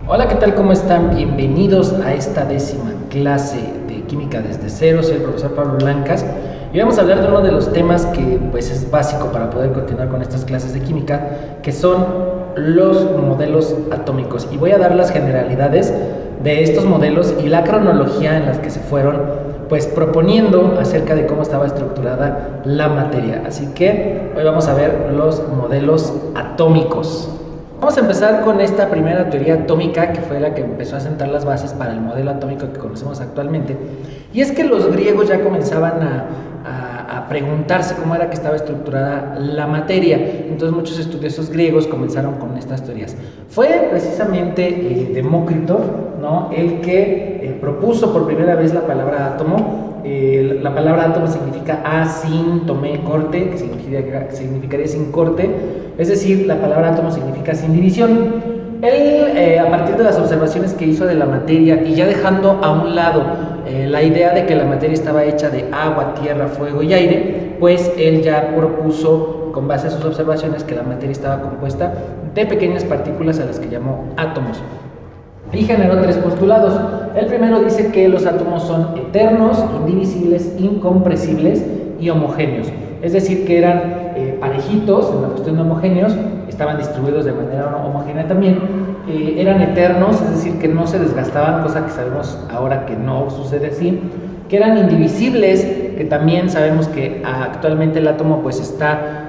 Hola, ¿qué tal? ¿Cómo están? Bienvenidos a esta 10ª clase de Química desde cero. Soy el profesor Pablo Blancas y vamos a hablar de uno de los temas que pues es básico para poder continuar con estas clases de química, que son los modelos atómicos, y voy a dar las generalidades de estos modelos y la cronología en las que se fueron pues proponiendo acerca de cómo estaba estructurada la materia. Así que hoy vamos a ver los modelos atómicos. Vamos a empezar con esta primera teoría atómica, que fue la que empezó a sentar las bases para el modelo atómico que conocemos actualmente. Y es que los griegos ya comenzaban a preguntarse cómo era que estaba estructurada la materia. Entonces muchos estudiosos griegos comenzaron con estas teorías. Fue precisamente Demócrito, ¿no?, el que propuso por primera vez la palabra átomo. La palabra átomo significa asíntome corte, que significaría sin corte, es decir, la palabra átomo significa sin división. Él, a partir de las observaciones que hizo de la materia y ya dejando a un lado la idea de que la materia estaba hecha de agua, tierra, fuego y aire, pues él ya propuso, con base a sus observaciones, que la materia estaba compuesta de pequeñas partículas a las que llamó átomos. Y generó tres postulados. El primero dice que los átomos son eternos, indivisibles, incompresibles y homogéneos. Es decir, que eran parejitos en la cuestión de homogéneos, estaban distribuidos de manera homogénea también, eran eternos, es decir, que no se desgastaban, cosa que sabemos ahora que no sucede así, que eran indivisibles, que también sabemos que actualmente el átomo pues está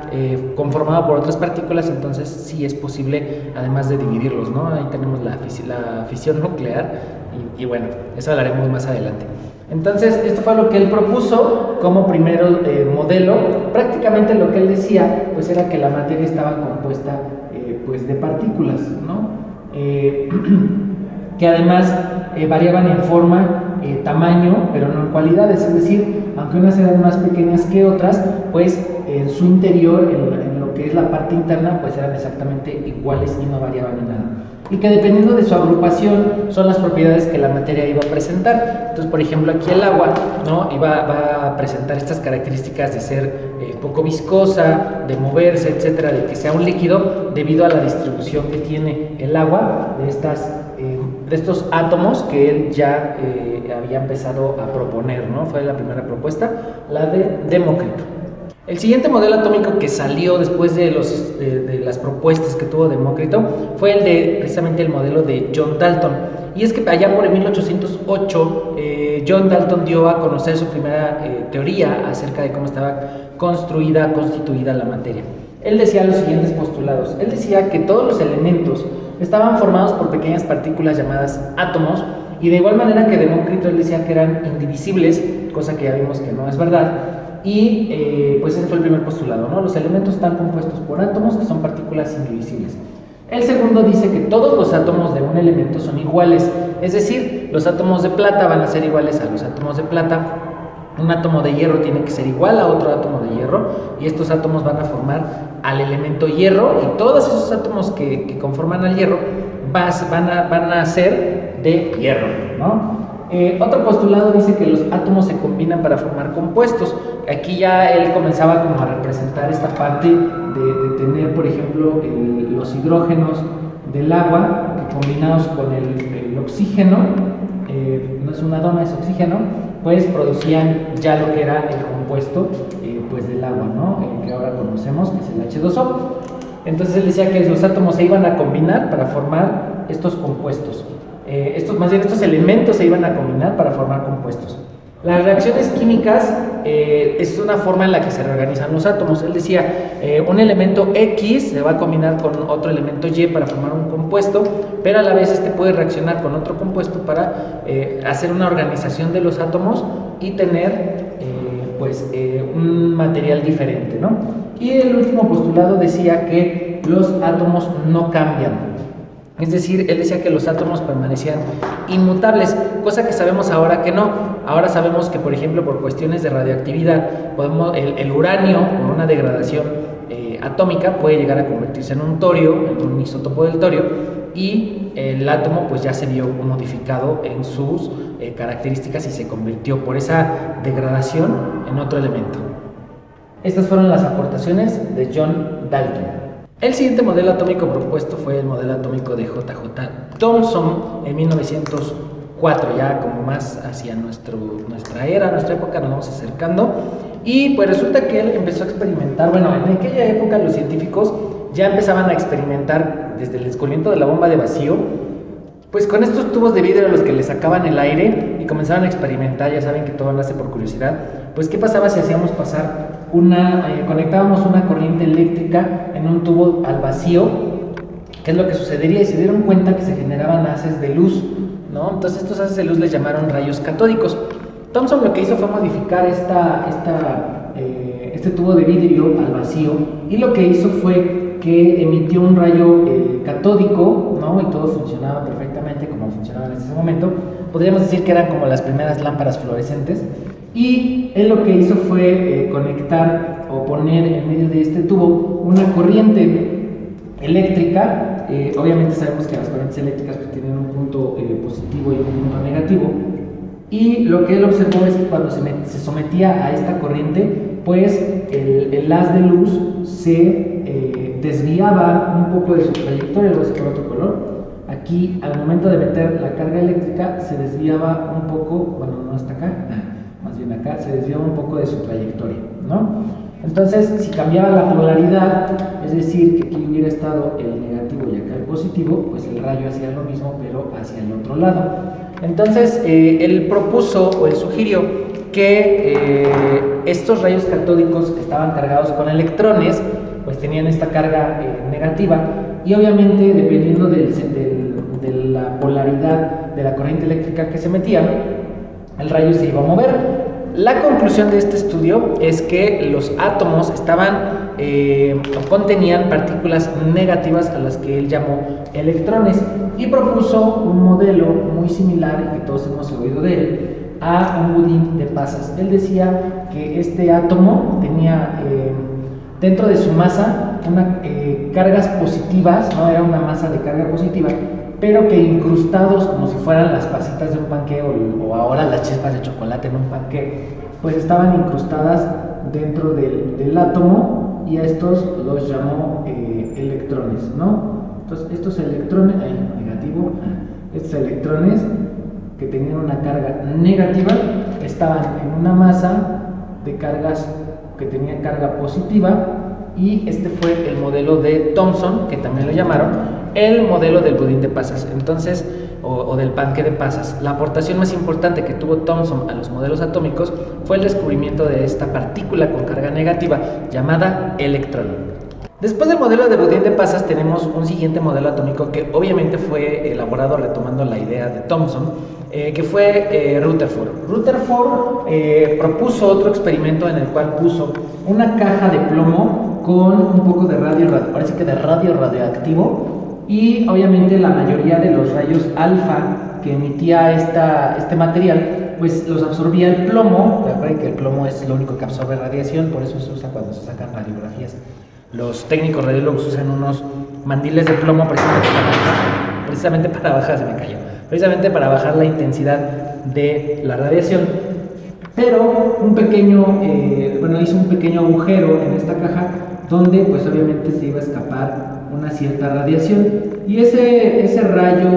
conformado por otras partículas, entonces sí es posible, además de dividirlos, ¿no? Ahí tenemos la fisión nuclear y bueno, eso hablaremos más adelante. Entonces, esto fue lo que él propuso como primer modelo. Prácticamente lo que él decía pues era que la materia estaba compuesta pues de partículas, ¿no? Que además variaban en forma, tamaño, pero no en cualidades, es decir, aunque unas eran más pequeñas que otras, pues en su interior, en lo que es la parte interna, pues eran exactamente iguales y no variaban en nada. Y que dependiendo de su agrupación son las propiedades que la materia iba a presentar. Entonces, por ejemplo, aquí el agua, ¿no?, va a presentar estas características de ser poco viscosa, de moverse, etcétera, de que sea un líquido, debido a la distribución que tiene el agua de estos átomos que él ya había empezado a proponer, ¿no? Fue la primera propuesta, la de Demócrito. El siguiente modelo atómico que salió después de las propuestas que tuvo Demócrito fue el de precisamente el modelo de John Dalton. Y es que allá por el 1808 John Dalton dio a conocer su primera teoría acerca de cómo estaba constituida la materia. Él decía los siguientes postulados. Él decía que todos los elementos estaban formados por pequeñas partículas llamadas átomos, y de igual manera que Demócrito él decía que eran indivisibles, cosa que ya vimos que no es verdad. Y pues ese fue el primer postulado, ¿no? Los elementos están compuestos por átomos, que son partículas indivisibles. El segundo dice que todos los átomos de un elemento son iguales, es decir, los átomos de plata van a ser iguales a los átomos de plata. Un átomo de hierro tiene que ser igual a otro átomo de hierro, y estos átomos van a formar al elemento hierro, y todos esos átomos que conforman al hierro van a ser de hierro, ¿no? Otro postulado dice que los átomos se combinan para formar compuestos. Aquí ya él comenzaba como a representar esta parte de tener, por ejemplo, los hidrógenos del agua que combinados con el oxígeno, no es una doma, es oxígeno, pues producían ya lo que era el compuesto pues del agua, ¿no? Que ahora conocemos, que es el H2O. Entonces él decía que los átomos se iban a combinar para formar estos compuestos. Estos elementos se iban a combinar para formar compuestos. Las reacciones químicas es una forma en la que se reorganizan los átomos. Él decía, un elemento X se va a combinar con otro elemento Y para formar un compuesto, pero a la vez este puede reaccionar con otro compuesto para hacer una organización de los átomos y tener un material diferente, ¿no? Y el último postulado decía que los átomos no cambian. Es decir, él decía que los átomos permanecían inmutables, cosa que sabemos ahora que no. Ahora sabemos que, por ejemplo, por cuestiones de radioactividad, el uranio, por una degradación atómica, puede llegar a convertirse en un torio, en un isótopo del torio, y el átomo pues ya se vio modificado en sus características y se convirtió por esa degradación en otro elemento. Estas fueron las aportaciones de John Dalton. El siguiente modelo atómico propuesto fue el modelo atómico de J.J. Thomson en 1904, ya como más hacia nuestra era, nuestra época, nos vamos acercando. Y pues resulta que él empezó a experimentar, bueno, en aquella época los científicos ya empezaban a experimentar desde el descubrimiento de la bomba de vacío, pues con estos tubos de vidrio a los que le sacaban el aire y comenzaban a experimentar. Ya saben que todo nace por curiosidad. Pues qué pasaba si hacíamos pasar conectábamos una corriente eléctrica en un tubo al vacío, qué es lo que sucedería, y se dieron cuenta que se generaban haces de luz, ¿no? Entonces estos haces de luz les llamaron rayos catódicos. Thomson lo que hizo fue modificar este tubo de vidrio al vacío, y lo que hizo fue que emitió un rayo catódico, ¿no? Y todo funcionaba perfectamente como funcionaba en ese momento. Podríamos decir que eran como las primeras lámparas fluorescentes. Y él lo que hizo fue conectar o poner en medio de este tubo una corriente eléctrica. Obviamente sabemos que las corrientes eléctricas pues, tienen un punto positivo y un punto negativo. Y lo que él observó es que cuando se sometía a esta corriente, pues el haz de luz se desviaba un poco de su trayectoria. Lo voy a hacer por otro color. Aquí, al momento de meter la carga eléctrica, se desviaba un poco, bueno, no hasta acá, más bien acá, se desviaba un poco de su trayectoria, ¿no? Entonces, si cambiaba la polaridad, es decir, que aquí hubiera estado el negativo y acá el positivo, pues el rayo hacía lo mismo, pero hacia el otro lado. Entonces, él propuso o él sugirió que estos rayos catódicos que estaban cargados con electrones, pues tenían esta carga negativa, y obviamente dependiendo de la polaridad de la corriente eléctrica que se metía, el rayo se iba a mover. La conclusión de este estudio es que los átomos contenían partículas negativas a las que él llamó electrones, y propuso un modelo muy similar, que todos hemos oído de él, a un budín de pasas. Él decía que este átomo tenía dentro de su masa cargas positivas, ¿no? Era una masa de carga positiva, pero que incrustados como si fueran las pasitas de un panqué o ahora las chispas de chocolate en un panqué, pues estaban incrustadas dentro del átomo, y a estos los llamó electrones, ¿no? Entonces estos electrones, estos electrones que tenían una carga negativa estaban en una masa de cargas que tenía carga positiva, y este fue el modelo de Thomson, que también lo llamaron el modelo del budín de pasas. Entonces, o del panque de pasas. La aportación más importante que tuvo Thomson a los modelos atómicos fue el descubrimiento de esta partícula con carga negativa llamada electrón. Después del modelo de budín de pasas tenemos un siguiente modelo atómico que obviamente fue elaborado retomando la idea de Thomson, que fue Rutherford. Rutherford propuso otro experimento en el cual puso una caja de plomo con un poco de radio radioactivo, y obviamente la mayoría de los rayos alfa que emitía este material pues los absorbía el plomo. Recuerden que el plomo es lo único que absorbe radiación, por eso se usa cuando se sacan radiografías. Los técnicos radiólogos usan unos mandiles de plomo precisamente para bajar la intensidad de la radiación. Pero hizo un pequeño agujero en esta caja donde pues obviamente se iba a escapar una cierta radiación, y ese rayo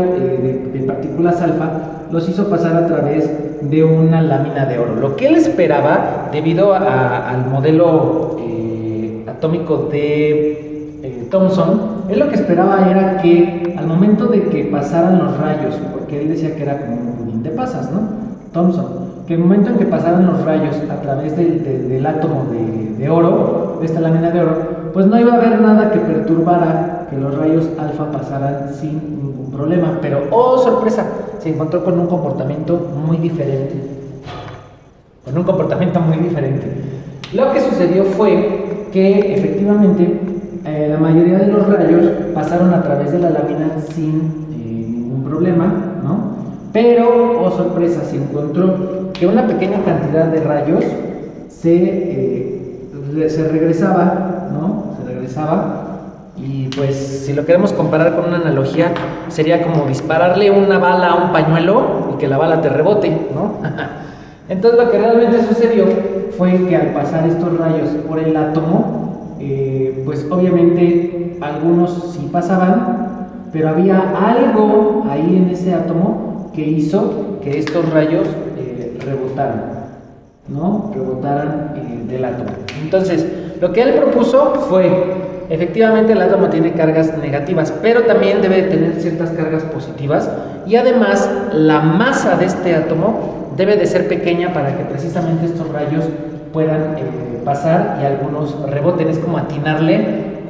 de partículas alfa los hizo pasar a través de una lámina de oro. Lo que él esperaba, debido al modelo atómico de Thomson, él lo que esperaba era que al momento de que pasaran los rayos, porque él decía que era como un budín de pasas, ¿no? Thomson, que el momento en que pasaran los rayos a través del átomo de oro, de esta lámina de oro, pues no iba a haber nada que perturbara que los rayos alfa pasaran sin ningún problema. Pero, ¡oh sorpresa!, se encontró con un comportamiento muy diferente. Lo que sucedió fue que efectivamente la mayoría de los rayos pasaron a través de la lámina sin ningún problema, ¿no? Pero, oh sorpresa, se encontró que una pequeña cantidad de rayos se regresaba, ¿no? Y pues si lo queremos comparar con una analogía, sería como dispararle una bala a un pañuelo y que la bala te rebote, ¿no? Entonces lo que realmente sucedió fue que al pasar estos rayos por el átomo, pues obviamente algunos sí pasaban, pero había algo ahí en ese átomo que hizo que estos rayos rebotaran del átomo. Entonces, lo que él propuso fue, efectivamente el átomo tiene cargas negativas, pero también debe tener ciertas cargas positivas, y además la masa de este átomo debe de ser pequeña para que precisamente estos rayos puedan pasar y algunos reboten. Es como atinarle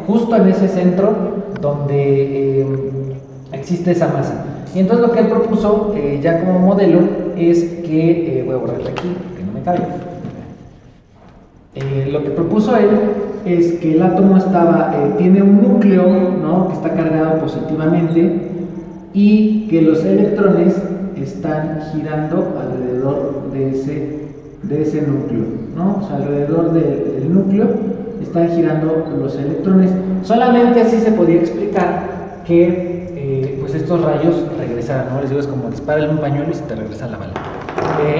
justo en ese centro donde existe esa masa. Y entonces lo que él propuso ya como modelo es que, voy a borrarle aquí que no me cabe. Lo que propuso él es que el átomo tiene un núcleo, ¿no?, que está cargado positivamente, y que los electrones están girando alrededor de ese núcleo, ¿no? O sea, alrededor del núcleo están girando los electrones. Solamente así se podía explicar que pues estos rayos regresaran, ¿no? Les digo, es como disparar un pañuelo y se te regresa la bala.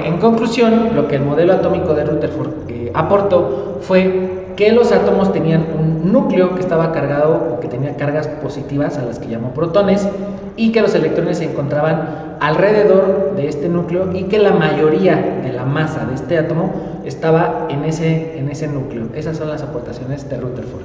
En conclusión, lo que el modelo atómico de Rutherford aportó fue que los átomos tenían un núcleo que estaba cargado o que tenía cargas positivas, a las que llamó protones, y que los electrones se encontraban alrededor de este núcleo, y que la mayoría de la masa de este átomo estaba en ese núcleo. Esas son las aportaciones de Rutherford.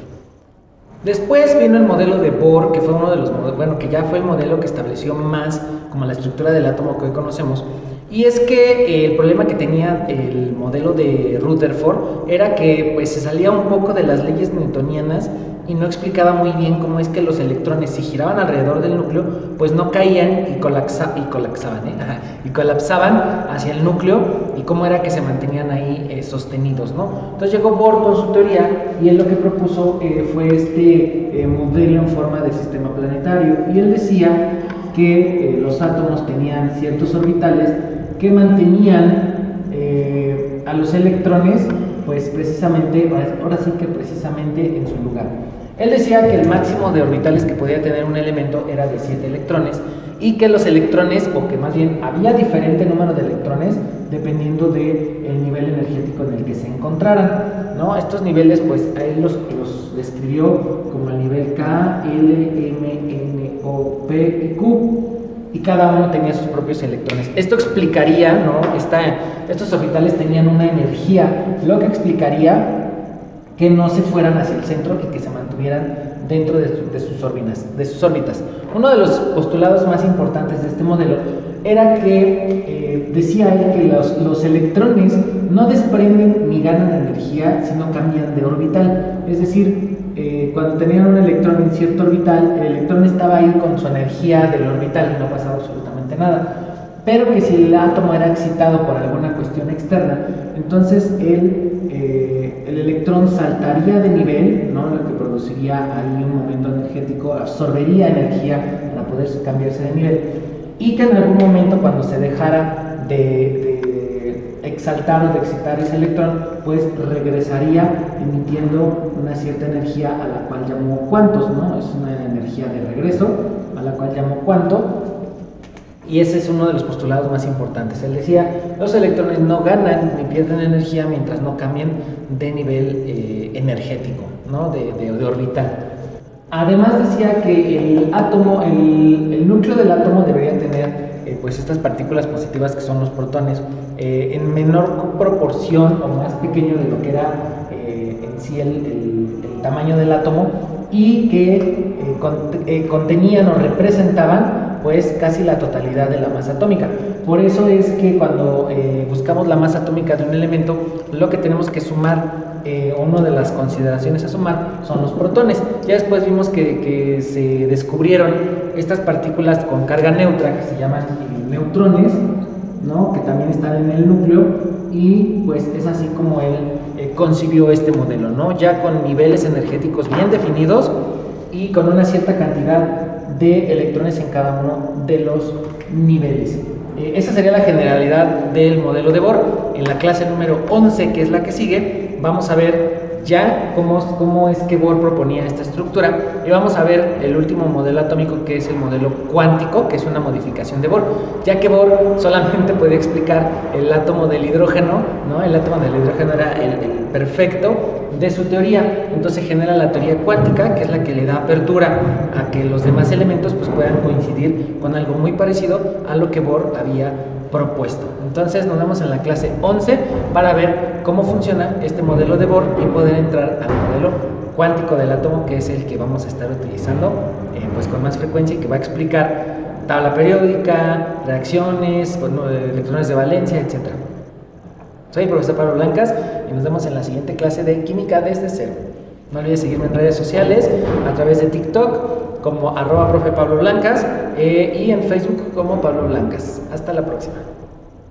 Después vino el modelo de Bohr, que fue uno de los modelos, bueno, que ya fue el modelo que estableció más como la estructura del átomo que hoy conocemos. Y es que el problema que tenía el modelo de Rutherford era que pues se salía un poco de las leyes newtonianas y no explicaba muy bien cómo es que los electrones, si giraban alrededor del núcleo, pues no caían y colapsaban hacia el núcleo, y cómo era que se mantenían ahí sostenidos, ¿no? Entonces llegó Bohr con su teoría, y él lo que propuso fue este modelo en forma de sistema planetario, y él decía que los átomos tenían ciertos orbitales que mantenían a los electrones, pues precisamente, ahora sí que precisamente en su lugar. Él decía que el máximo de orbitales que podía tener un elemento era de 7 electrones, y que los electrones, o que más bien había diferente número de electrones dependiendo del nivel energético en el que se encontraran, ¿no? Estos niveles, pues a él los describió como el nivel K, L, M, N, O, P y Q, y cada uno tenía sus propios electrones. Esto explicaría, ¿no? Estos orbitales tenían una energía, lo que explicaría que no se fueran hacia el centro y que se mantuvieran dentro de sus órbitas. Uno de los postulados más importantes de este modelo era que decía él que los electrones no desprenden ni ganan energía, sino cambian de orbital. Es decir, cuando tenían un electrón en cierto orbital, el electrón estaba ahí con su energía del orbital y no pasaba absolutamente nada. Pero que si el átomo era excitado por alguna cuestión externa, entonces el electrón saltaría de nivel, ¿no?, lo que produciría ahí un momento energético, absorbería energía para poder cambiarse de nivel, y que en algún momento, cuando se dejara de exaltar o de excitar ese electrón, pues regresaría emitiendo una cierta energía a la cual llamó cuantos, ¿no? Es una energía de regreso a la cual llamó cuanto. Y ese es uno de los postulados más importantes. Él decía, los electrones no ganan ni pierden energía mientras no cambien de nivel energético, ¿no?, de orbital. Además decía que el átomo, el núcleo del átomo debería tener pues estas partículas positivas, que son los protones, en menor proporción o más pequeño de lo que era en sí el tamaño del átomo, y que contenían o representaban pues casi la totalidad de la masa atómica. Por eso es que cuando buscamos la masa atómica de un elemento, lo que tenemos que sumar, una de las consideraciones a sumar, son los protones. Ya después vimos que se descubrieron estas partículas con carga neutra, que se llaman neutrones, ¿no?, que también están en el núcleo, y pues es así como él concibió este modelo, ¿no?, ya con niveles energéticos bien definidos y con una cierta cantidad de electrones en cada uno de los niveles. Esa sería la generalidad del modelo de Bohr. En la clase número 11, que es la que sigue, vamos a ver ya cómo es que Bohr proponía esta estructura, y vamos a ver el último modelo atómico, que es el modelo cuántico, que es una modificación de Bohr, ya que Bohr solamente podía explicar el átomo del hidrógeno, ¿no? El átomo del hidrógeno era el perfecto de su teoría, entonces genera la teoría cuántica, que es la que le da apertura a que los demás elementos pues puedan coincidir con algo muy parecido a lo que Bohr había propuesto. Entonces nos vemos en la clase 11 para ver cómo funciona este modelo de Bohr y poder entrar al modelo cuántico del átomo, que es el que vamos a estar utilizando pues con más frecuencia, y que va a explicar tabla periódica, reacciones, electrones de valencia, etc. Soy el profesor Pablo Blancas y nos vemos en la siguiente clase de Química desde cero. No olvides seguirme en redes sociales a través de TikTok como @profe Pablo Blancas y en Facebook como Pablo Blancas. Hasta la próxima.